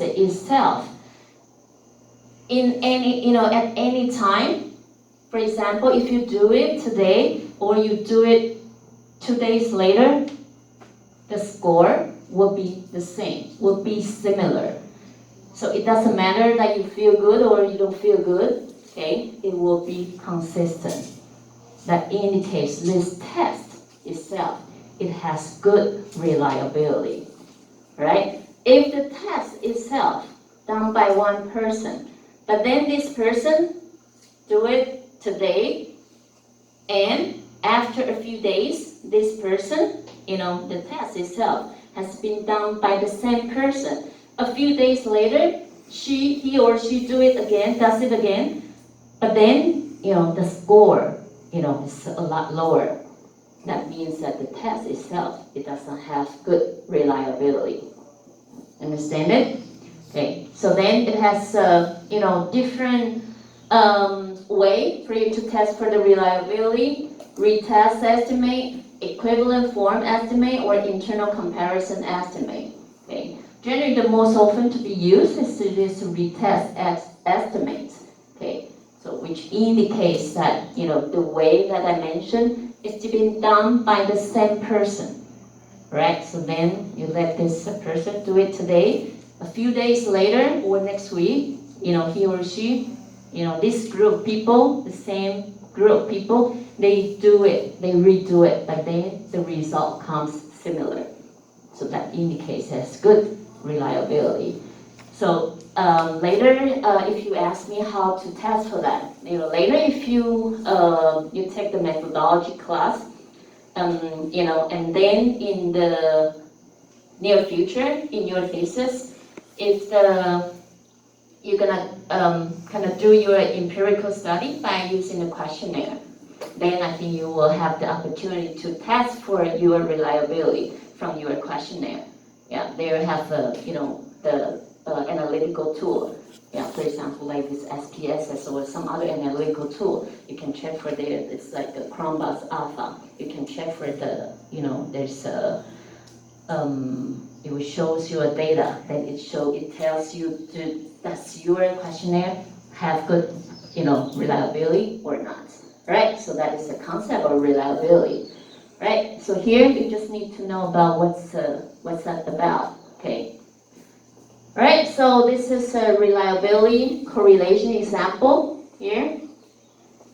itself in any, at any time. For example, if you do it today or you do it 2 days later, the score will be the same, will be similar. So it doesn't matter that you feel good or you don't feel good, okay? It will be consistent. That indicates this test itself, it has good reliability, right? If the test itself done by one person, but then this person do it today, and after a few days, this person, the test itself has been done by the same person. A few days later, he or she does it again, but then, the score, is a lot lower. That means that the test itself, it doesn't have good reliability. Understand it? Okay, so then it has, different way for you to test for the reliability: retest estimate, equivalent form estimate, or internal comparison estimate. Okay. Generally, the most often to be used is this retest estimate. Okay. So which indicates that the way that I mentioned is to be done by the same person, right? So then you let this person do it today. A few days later or next week, he or she, this group of people, the same group of people, they do it, they redo it, but then the result comes similar. So that indicates has good reliability. So later, if you ask me how to test for that, later if you take the methodology class, and then in the near future in your thesis, if you're gonna kind of do your empirical study by using a questionnaire, then I think you will have the opportunity to test for your reliability from your questionnaire. Yeah, they have the analytical tool. Yeah, for example, like this SPSS or some other analytical tool, you can check for it's like the Chromebus Alpha. You can check for there's a it shows your data, then it tells you does your questionnaire have good reliability or not, right? So that is the concept of reliability, right? So here you just need to know about what's that about, okay? All right, so this is a reliability correlation example here.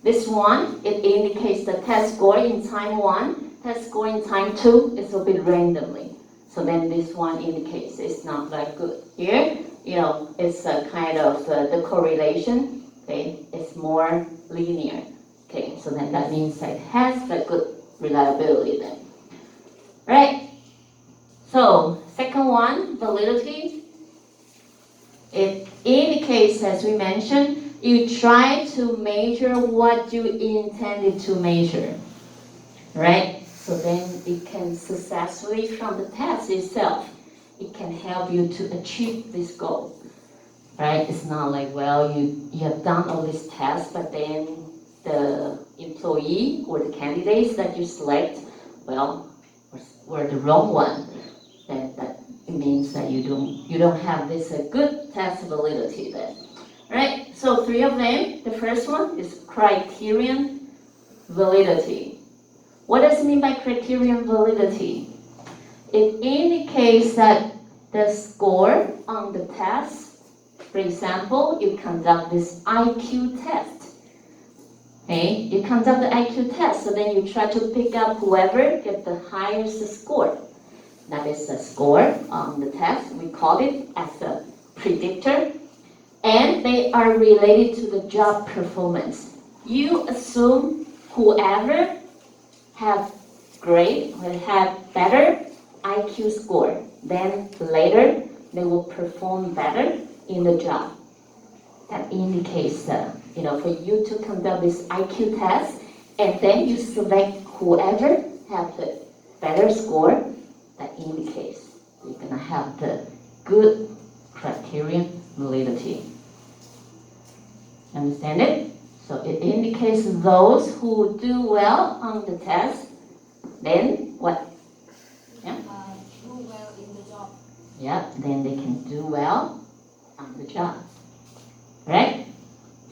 This one, it indicates the test score in time 1, test score in time 2 is a bit randomly. So then this one indicates it's not that good. Here, it's a kind of the correlation, okay, it's more linear. Okay, so then that means that it has the good reliability then. Right? So, second one, validity. It indicates, as we mentioned, you try to measure what you intended to measure. Right? So then it can successfully, from the test itself, it can help you to achieve this goal. Right? It's not like, well, you have done all these tests, but then the employee or the candidates that you select, well, were the wrong one. Then that it means that you don't have this good test validity then. Right? So 3 of them. The first one is criterion validity. What does it mean by criterion validity? It indicates that the score on the test, for example, you conduct this IQ test. Okay, you conduct the IQ test, so then you try to pick up whoever gets the highest score. That is the score on the test. We call it as a predictor. And they are related to the job performance. You assume whoever have great or have better IQ score, then later they will perform better in the job. That indicates that, for you to conduct this IQ test, and then you select whoever have the better score, that indicates you're gonna have the good criterion validity. Understand it? So it indicates those who do well on the test, then what? Yeah? Do well in the job. Yeah, then they can do well on the job, right?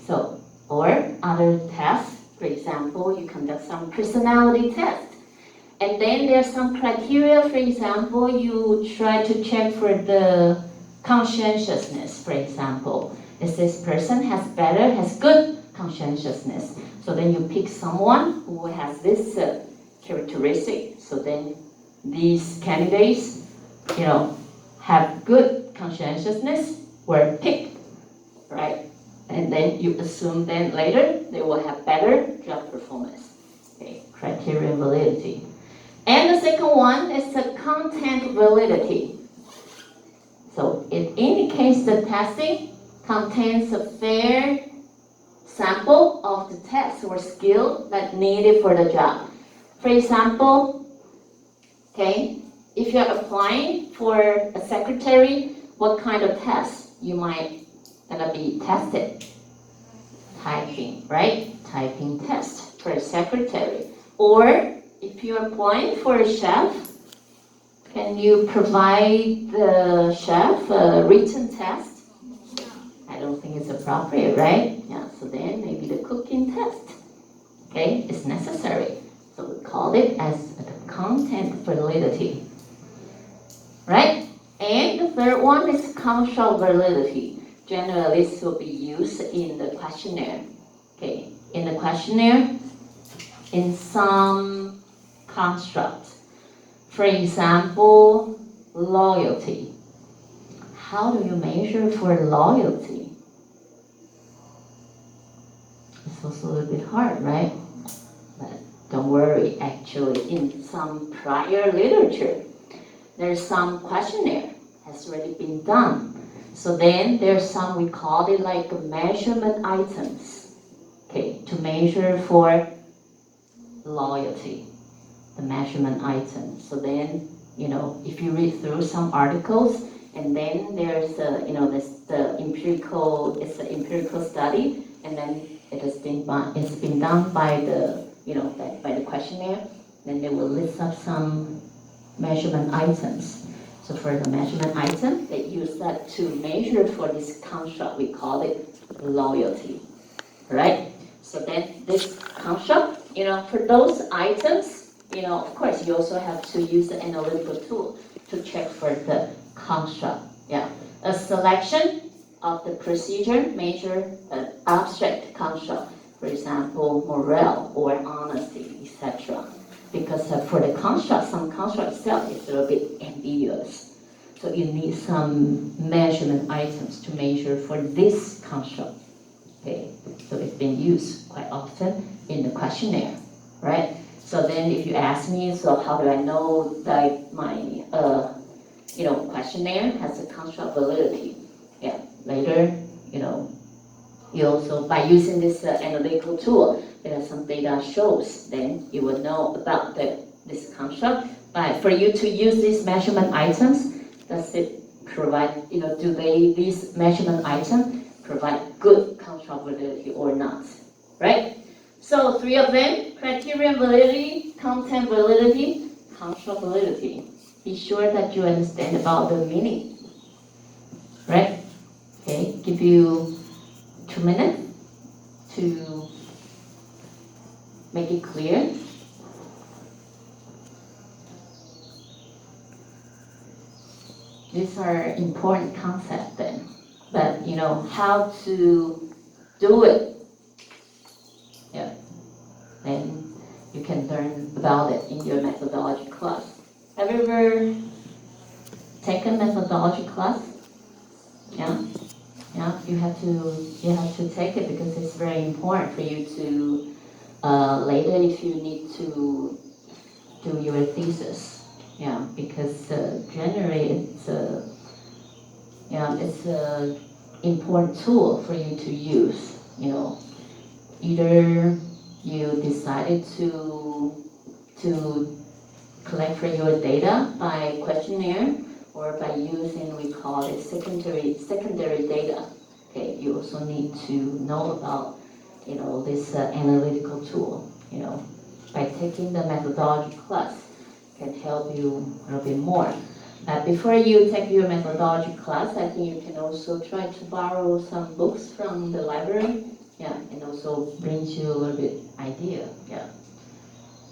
So, or other tests, for example, you conduct some personality test. And then there's some criteria, for example, you try to check for the conscientiousness, for example. Is this person has good conscientiousness? So then you pick someone who has this characteristic. So then these candidates, have good conscientiousness were picked, right? And then you assume then later they will have better job performance. Okay, criterion validity. And the second one is the content validity. So it indicates the testing contains a fair sample of the test or skill that needed for the job. For example, okay, if you're applying for a secretary, what kind of test you might gonna be tested? Typing, right? Typing test for a secretary. Or if you're applying for a chef, can you provide the chef a written test? I don't think it's appropriate, right? Yeah, so then maybe the cooking test, okay, is necessary. So we call it as the content validity, right? And the third one is construct validity. Generally, this will be used in the questionnaire. Okay, in the questionnaire, in some construct. For example, loyalty. How do you measure for loyalty? It's also a little bit hard, right? But don't worry, actually, in some prior literature, there's some questionnaire has already been done. So then there's some, we call it like measurement items, okay, to measure for loyalty, the measurement item. So then, if you read through some articles, and then there's it's an empirical study, and then it's been done by the, by the questionnaire, then they will list up some measurement items. So for the measurement item, they use that to measure for this construct. We call it loyalty, right? So then this construct, for those items, of course, you also have to use the analytical tool to check for the construct. Yeah, a selection of the procedure measure an abstract construct, for example, morale or honesty, etc. Because for the construct, some construct itself is a little bit ambiguous. So you need some measurement items to measure for this construct. Okay, so it's been used quite often in the questionnaire, right? So then if you ask me, so how do I know that my questionnaire has a construct validity? Yeah, later, you also, by using this analytical tool, there are some data shows, then you will know about this construct. But for you to use these measurement items, does it provide, these measurement items provide good construct validity or not, right? So 3 of them: criterion validity, content validity, construct validity. Be sure that you understand about the meaning, right? Okay, give you 2 minutes to make it clear. These are important concepts then, but how to do it, yeah, then you can learn about it in your methodology class. Have you ever taken methodology class? Yeah, you have to take it because it's very important for you to later if you need to do your thesis. Yeah, because generally it's a important tool for you to use. Either you decided to collect for your data by questionnaire or by using, we call it secondary data. Okay, you also need to know about this analytical tool. By taking the methodology class can help you a little bit more. But before you take your methodology class, I think you can also try to borrow some books from the library. Yeah, and also brings you a little bit idea. Yeah.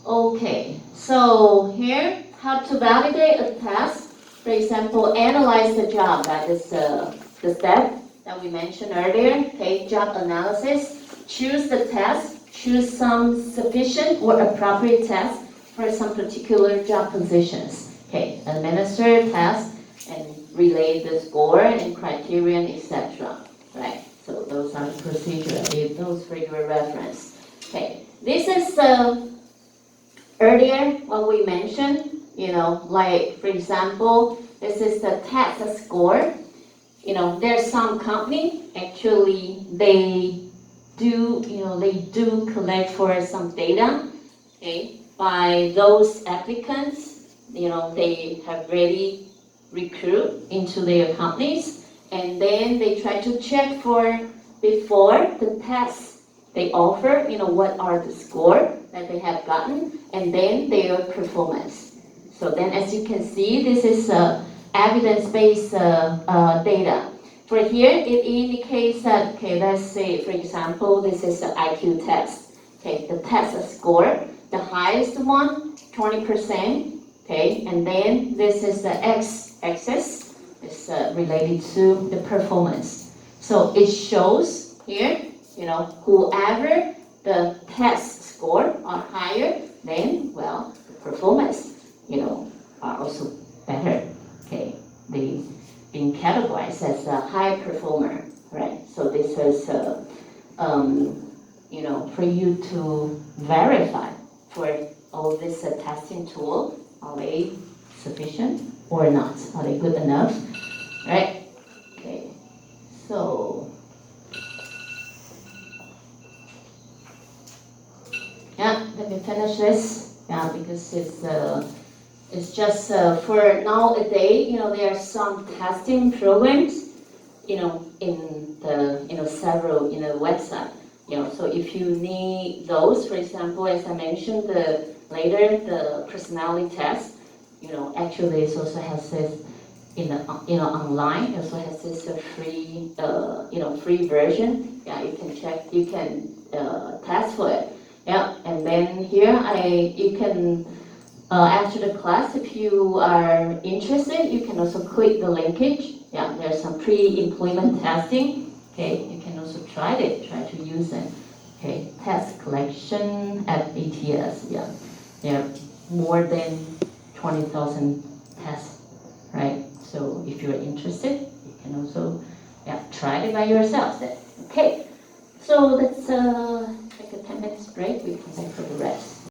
Okay, so here, how to validate a task. For example, analyze the job. That is the step that we mentioned earlier. Okay, job analysis. Choose the task. Choose some sufficient or appropriate task for some particular job positions. Okay, administer task and relate the score and criterion, etc. Right. So those are the procedure. I leave those for your reference. Okay, this is earlier what we mentioned. Like for example, this is the test score. There's some company actually they do collect for some data, okay, by those applicants. They have already recruit into their companies, and then they try to check for before the test they offer. What are the score that they have gotten, and then their performance. So then, as you can see, this is evidence-based data. For here, it indicates that, okay, let's say, for example, this is an IQ test. Okay, the test score, the highest one, 20%. Okay, and then this is the x-axis, is related to the performance. So it shows here, whoever the test score are higher, then, well, the performance, are also better. Okay, they being categorized as a high performer, right? So this is, for you to verify for all this testing tool, are they sufficient or not? Are they good enough, right? Okay, so, yeah, let me finish this, yeah, because it's just for nowadays, there are some testing programs, in the, several, website. So if you need those, for example, as I mentioned, the personality test, actually it also has this, online, it also has this free, free version. Yeah, you can check, you can test for it. Yeah, and then here you can, after the class, if you are interested, you can also click the linkage. Yeah, there's some pre-employment testing. Okay, you can also try to use it. Okay, test collection at ATS. Yeah, there are more than 20,000 tests, right? So if you're interested, you can also, yeah, try it by yourself then. Okay, so let's take a 10 minutes break. We come back for the rest.